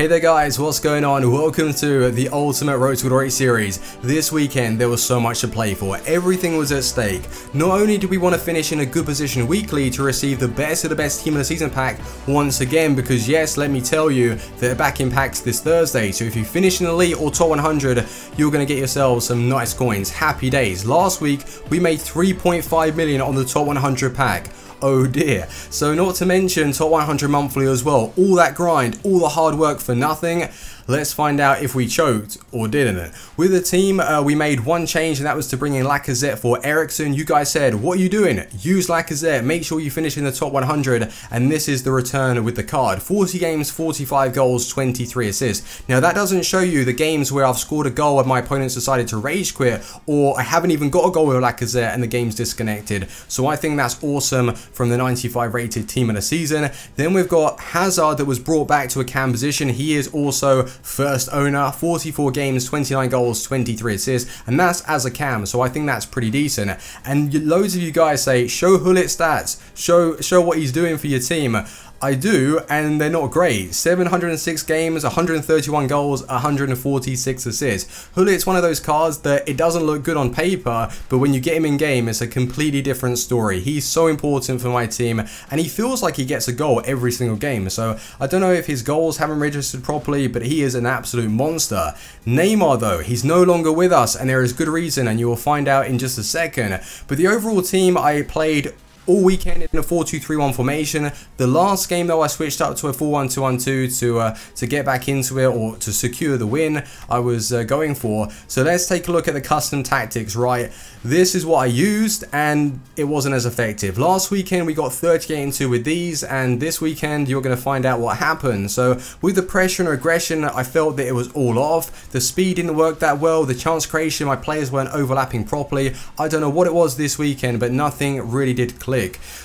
Hey there guys, what's going on? Welcome to the Ultimate Road to Glory series. This weekend there was so much to play for, everything was at stake. Not only do we want to finish in a good position weekly to receive the best of the best team of the season pack once again, because yes, let me tell you, they're back in packs this Thursday, so if you finish in Elite or Top 100, you're going to get yourselves some nice coins. Happy days. Last week we made 3.5 million on the Top 100 pack. Oh dear. So not to mention Top 100 monthly as well. All that grind, all the hard work for nothing. Let's find out if we choked or didn't. With the team, we made one change, and that was to bring in Lacazette for Ericsson. You guys said, what are you doing? Use Lacazette. Make sure you finish in the top 100. And this is the return with the card. 40 games, 45 goals, 23 assists. Now, that doesn't show you the games where I've scored a goal and my opponents decided to rage quit, or I haven't even got a goal with Lacazette and the game's disconnected. So I think that's awesome from the 95 rated team of the season. Then we've got Hazard that was brought back to a cam position. He is also first owner, 44 games, 29 goals, 23 assists, and that's as a cam, so I think that's pretty decent. And loads of you guys say, show Hullet stats, show what he's doing for your team. I do, and they're not great. 706 games, 131 goals, 146 assists. Hullet's one of those cards that it doesn't look good on paper, but when you get him in game, it's a completely different story. He's so important for my team, and he feels like he gets a goal every single game. So I don't know if his goals haven't registered properly, but he is an absolute monster. Neymar though, he's no longer with us, and there is good reason, and you will find out in just a second. But the overall team, I played all weekend in a 4-2-3-1 formation. The last game though, I switched up to a 4-1-2-1-2 to get back into it, or to secure the win I was going for. So let's take a look at the custom tactics, right? This is what I used, and it wasn't as effective. Last weekend we got 38 and 2 with these, and this weekend you're going to find out what happened. So with the pressure and aggression, I felt that it was all off. The speed didn't work that well. The chance creation, my players weren't overlapping properly. I don't know what it was this weekend, but nothing really did click.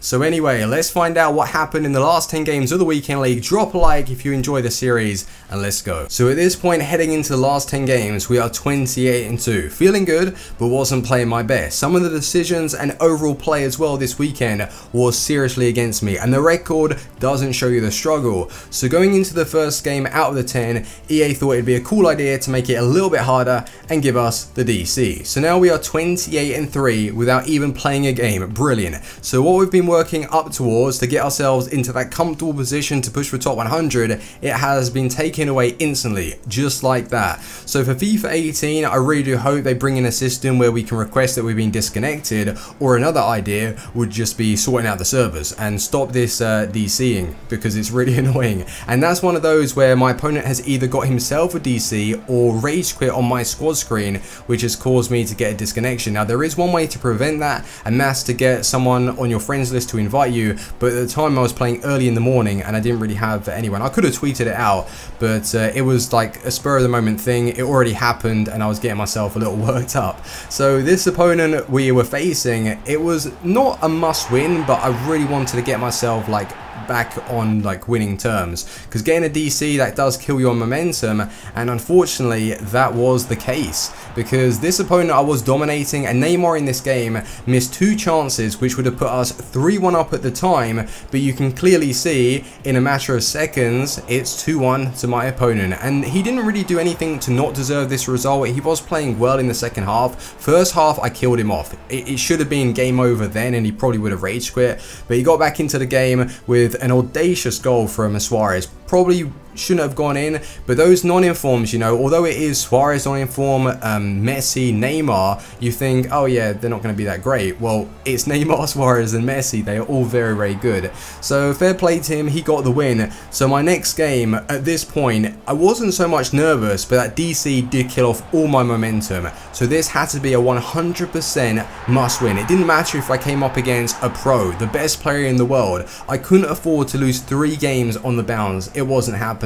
So anyway, let's find out what happened in the last 10 games of the weekend league. Drop a like if you enjoy the series, and let's go. So at this point, heading into the last 10 games, we are 28 and 2. Feeling good, but wasn't playing my best. Some of the decisions and overall play as well this weekend was seriously against me, and the record doesn't show you the struggle. So going into the first game out of the 10, EA thought it'd be a cool idea to make it a little bit harder and give us the DC. So now we are 28 and 3 without even playing a game. Brilliant. So what we've been working up towards to get ourselves into that comfortable position to push for top 100, it has been taken away instantly, just like that. So for FIFA 18, I really do hope they bring in a system where we can request that we've been disconnected, or another idea would just be sorting out the servers and stop this DCing, because it's really annoying. And that's one of those where my opponent has either got himself a DC or rage quit on my squad screen, which has caused me to get a disconnection. Now there is one way to prevent that, and that's to get someone on your friends list to invite you, but at the time I was playing early in the morning and I didn't really have anyone. I could have tweeted it out, but it was like a spur of the moment thing. It already happened and I was getting myself a little worked up. So this opponent we were facing, it was not a must win, but I really wanted to get myself like back on like winning terms, because getting a DC, that does kill your momentum, and unfortunately that was the case, because this opponent I was dominating, and Neymar in this game missed 2 chances which would have put us 3-1 up at the time, but you can clearly see in a matter of seconds it's 2-1 to my opponent, and he didn't really do anything to not deserve this result. He was playing well in the second half. First half I killed him off. It should have been game over then and he probably would have rage quit, but he got back into the game with an audacious goal from Suarez. Probably shouldn't have gone in, but those non-informs, you know, although it is Suarez non-inform, Messi, Neymar, you think, oh yeah, they're not going to be that great. Well, it's Neymar, Suarez and Messi. They are all very, very good. So fair play to him, he got the win. So my next game, at this point, I wasn't so much nervous, but that DC did kill off all my momentum. So this had to be a 100% must win. It didn't matter if I came up against a pro, the best player in the world. I couldn't afford to lose 3 games on the bounce. It wasn't happening.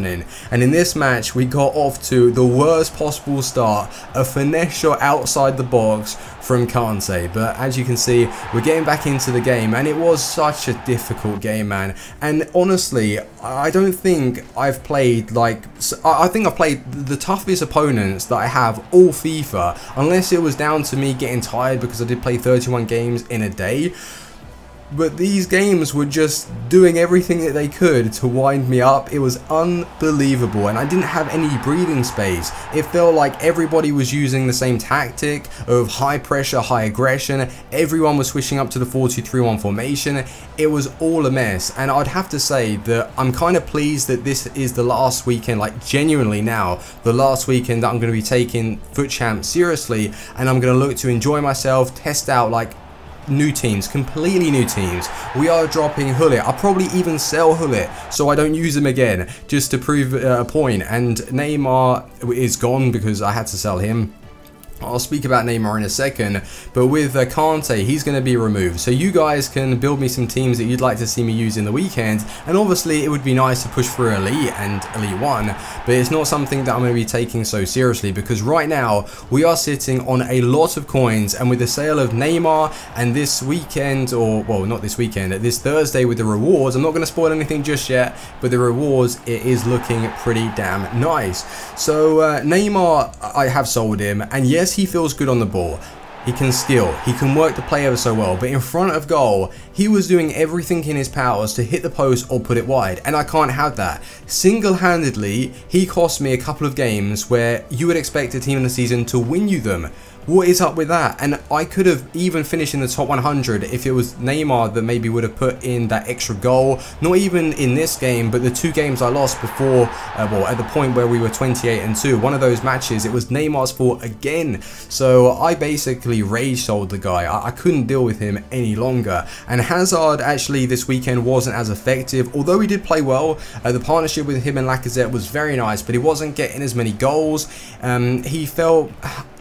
And in this match we got off to the worst possible start, a finesse shot outside the box from Kante, but as you can see we're getting back into the game, and it was such a difficult game, man. And honestly, I don't think I've played like, I think I've played the toughest opponents that I have all FIFA, unless it was down to me getting tired because I did play 31 games in a day. But these games were just doing everything that they could to wind me up. It was unbelievable, and I didn't have any breathing space. It felt like everybody was using the same tactic of high pressure, high aggression. Everyone was switching up to the 4-2-3-1 formation. It was all a mess, and I'd have to say that I'm kind of pleased that this is the last weekend, like genuinely now, the last weekend that I'm going to be taking FUT Champ seriously, and I'm going to look to enjoy myself, test out like new teams, completely new teams. We are dropping Hullet. I'll probably even sell Hullet so I don't use him again, just to prove a point. And Neymar is gone because I had to sell him. I'll speak about Neymar in a second, but with Kante, he's going to be removed. So you guys can build me some teams that you'd like to see me use in the weekend, and obviously it would be nice to push for Elite and Elite 1, but it's not something that I'm going to be taking so seriously, because right now we are sitting on a lot of coins, and with the sale of Neymar and this weekend, or well, not this weekend, this Thursday with the rewards, I'm not going to spoil anything just yet, but the rewards, it is looking pretty damn nice. So Neymar, I have sold him, and yes, he feels good on the ball. He can skill, he can work the play ever so well, but in front of goal, he was doing everything in his powers to hit the post or put it wide, and I can't have that. Single-handedly, he cost me a couple of games where you would expect a team in the season to win you them. What is up with that? And I could have even finished in the top 100 if it was Neymar that maybe would have put in that extra goal. Not even in this game, but the two games I lost before, well, at the point where we were 28-2, one of those matches, it was Neymar's fault again. So I basically rage sold the guy. I couldn't deal with him any longer. And Hazard actually this weekend wasn't as effective, although he did play well. The partnership with him and Lacazette was very nice, but he wasn't getting as many goals. He felt,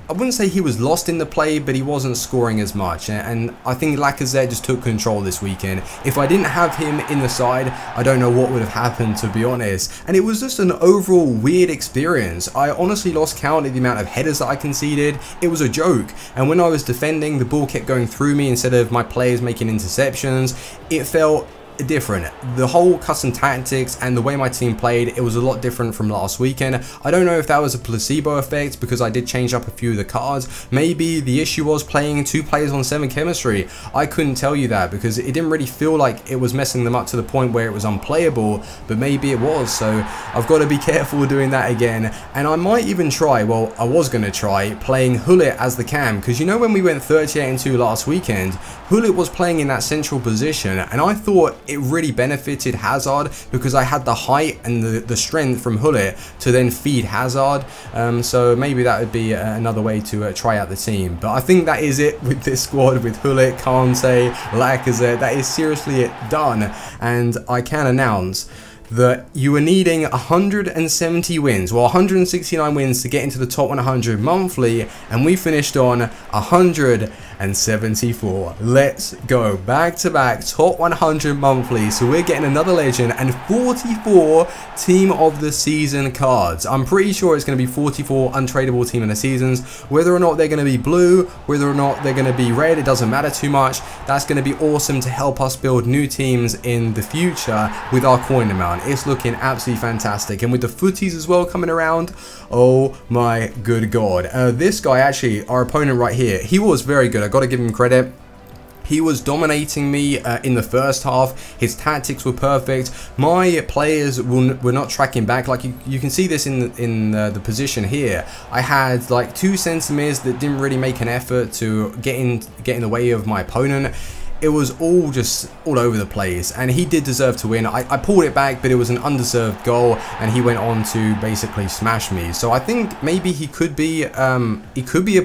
I wouldn't say he was lost in the play, but he wasn't scoring as much, and I think Lacazette just took control this weekend. If I didn't have him in the side, I don't know what would have happened, to be honest. And it was just an overall weird experience. I honestly lost count of the amount of headers that I conceded. It was a joke, and when I was defending, the ball kept going through me instead of my players making interceptions. It felt different. The whole custom tactics and the way my team played, it was a lot different from last weekend. I don't know if that was a placebo effect because I did change up a few of the cards. Maybe the issue was playing 2 players on 7 chemistry. I couldn't tell you that because it didn't really feel like it was messing them up to the point where it was unplayable, but maybe it was. So I've got to be careful doing that again, and I might even try, well, I was going to try playing Hullet as the cam, because you know when we went 38-2 last weekend, Hullet was playing in that central position, and I thought it really benefited Hazard because I had the height and the strength from Hullet to then feed Hazard. So maybe that would be another way to try out the team. But I think that is it with this squad with Hullet, Kante, Lacazette. That is seriously it done, and I can announce that you were needing 170 wins, well 169 wins to get into the top 100 monthly, and we finished on 174. Let's go, back to back top 100 monthly. So we're getting another legend and 44 team of the season cards. I'm pretty sure it's going to be 44 untradeable team of the seasons. Whether or not they're going to be blue, whether or not they're going to be red, it doesn't matter too much. That's going to be awesome to help us build new teams in the future with our coin amount. It's looking absolutely fantastic, and with the footies as well coming around, oh my good god. This guy, actually, our opponent right here, he was very good. I got to give him credit. He was dominating me in the first half. His tactics were perfect. My players were not tracking back. Like you can see this in the position here. I had like 2 centimeters that didn't really make an effort to get in the way of my opponent. It was all just all over the place, and he did deserve to win. I pulled it back, but it was an undeserved goal, and he went on to basically smash me. So I think maybe he could be a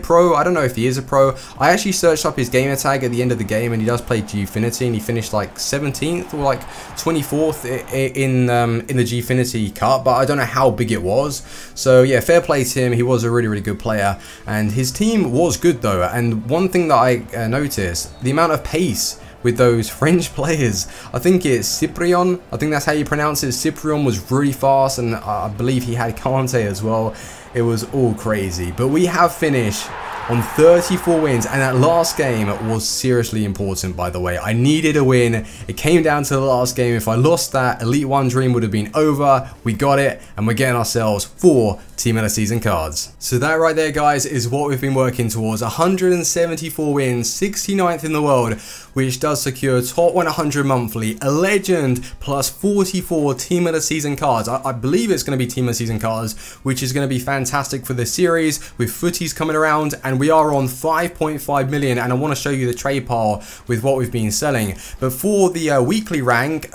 pro. I don't know if he is a pro. I actually searched up his gamer tag at the end of the game, and he does play Gfinity, and he finished like 17th or like 24th in the Gfinity Cup, but I don't know how big it was. So yeah, fair play to him. He was a really good player, and his team was good though. And one thing that I noticed, the amount of pace with those French players. I think it's Cyprien, I think that's how you pronounce it. Cyprien was really fast, and I believe he had Kante as well. It was all crazy, but we have finished on 34 wins, and that last game was seriously important, by the way. I needed a win. It came down to the last game. If I lost that, Elite 1 dream would have been over. We got it, and we're getting ourselves 4 Team of the Season cards. So that right there, guys, is what we've been working towards. 174 wins, 69th in the world, which does secure top 100 monthly, a legend, plus 44 Team of the Season cards. I believe it's going to be Team of the Season cards, which is going to be fantastic for the series with footies coming around, and we are on 5.5 million, and I want to show you the trade pile with what we've been selling. But for the weekly rank,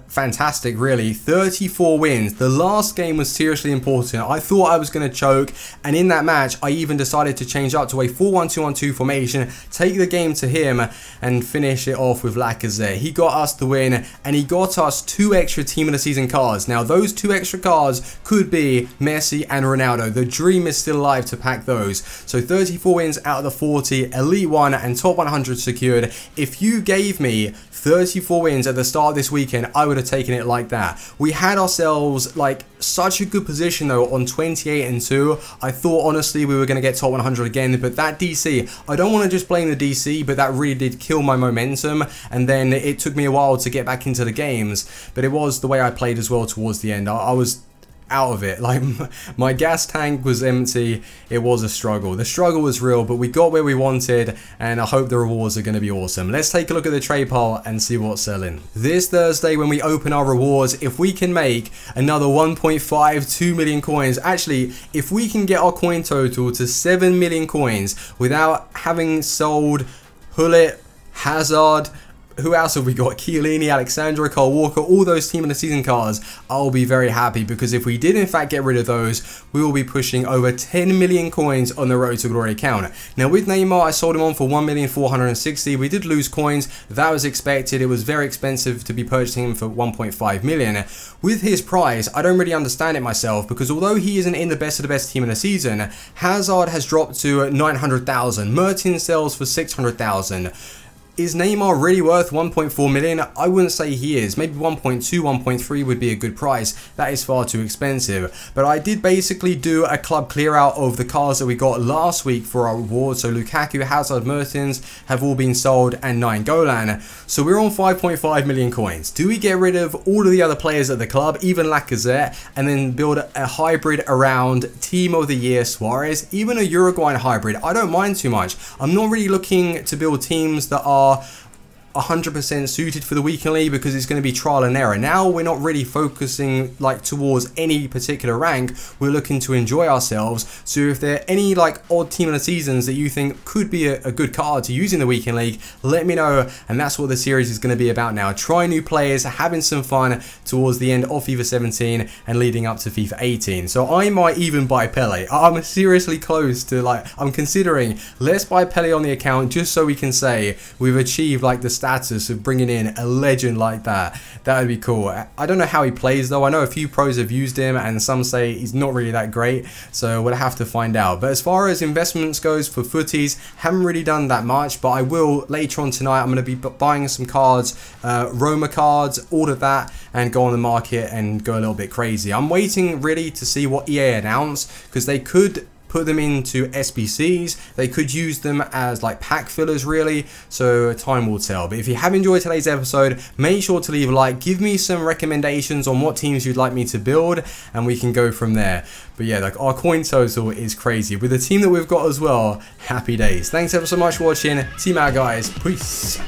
fantastic really, 34 wins. The last game was seriously important. I thought I was going to choke, and in that match I even decided to change up to a 4-1-2-1-2 formation, take the game to him and finish it off with Lacazette. He got us the win, and he got us 2 extra Team of the Season cards. Now those 2 extra cards could be Messi and Ronaldo. The dream is still alive to pack those. So 34 wins out of the 40, Elite 1 and top 100 secured. If you gave me 34 wins at the start of this weekend, I would have taken it like that. We had ourselves like such a good position though on 28 and 2. I thought honestly we were going to get top 100 again, but that DC, I don't want to just blame the DC, but that really did kill my momentum, and then it took me a while to get back into the games. But it was the way I played as well towards the end. I was out of it. Like, my gas tank was empty. It was a struggle. The struggle was real, but we got where we wanted, and I hope the rewards are going to be awesome. Let's take a look at the trade pile and see what's selling. This Thursday, when we open our rewards, if we can make another 1.52 million coins, actually, if we can get our coin total to 7 million coins without having sold Hullet, Hazard, who else have we got? Chiellini, Alexandra, Cole Walker, all those Team of the Season cards. I'll be very happy, because if we did in fact get rid of those, we will be pushing over 10 million coins on the Road to Glory account. Now with Neymar, I sold him on for 1,460,000. We did lose coins. That was expected. It was very expensive to be purchasing him for 1.5 million. With his price, I don't really understand it myself, because although he isn't in the best of the best team in the season, Hazard has dropped to 900,000. Mertens sells for 600,000. Is Neymar really worth 1.4 million? I wouldn't say he is. Maybe 1.2, 1.3 would be a good price. That is far too expensive. But I did basically do a club clear out of the cards that we got last week for our reward. So Lukaku, Hazard, Mertens have all been sold, and 9 Golan. So we're on 5.5 million coins. Do we get rid of all of the other players at the club, even Lacazette, and then build a hybrid around Team of the Year Suarez? Even a Uruguayan hybrid, I don't mind too much. I'm not really looking to build teams that are 100% suited for the weekend league, because it's going to be trial and error. Now we're not really focusing like towards any particular rank. We're looking to enjoy ourselves. So if there are any like odd Team of the Seasons that you think could be a good card to use in the weekend league, let me know. And that's what the series is going to be about now. Try new players, having some fun towards the end of FIFA 17 and leading up to FIFA 18. So I might even buy Pele. I'm seriously close to, like, I'm considering, let's buy Pele on the account just so we can say we've achieved like the status of bringing in a legend like that. That would be cool. I don't know how he plays though. I know a few pros have used him, and some say he's not really that great, so we'll have to find out. But as far as investments goes for footies, haven't really done that much, but I will later on tonight. I'm going to be buying some cards, Roma cards, all of that, and go on the market and go a little bit crazy. I'm waiting really to see what EA announce, because they could put them into SBCs, they could use them as like pack fillers really, so time will tell. But if you have enjoyed today's episode, make sure to leave a like, give me some recommendations on what teams you'd like me to build, and we can go from there. But yeah, like, our coin total is crazy with the team that we've got as well. Happy days. Thanks ever so much for watching. Team out, guys. Peace.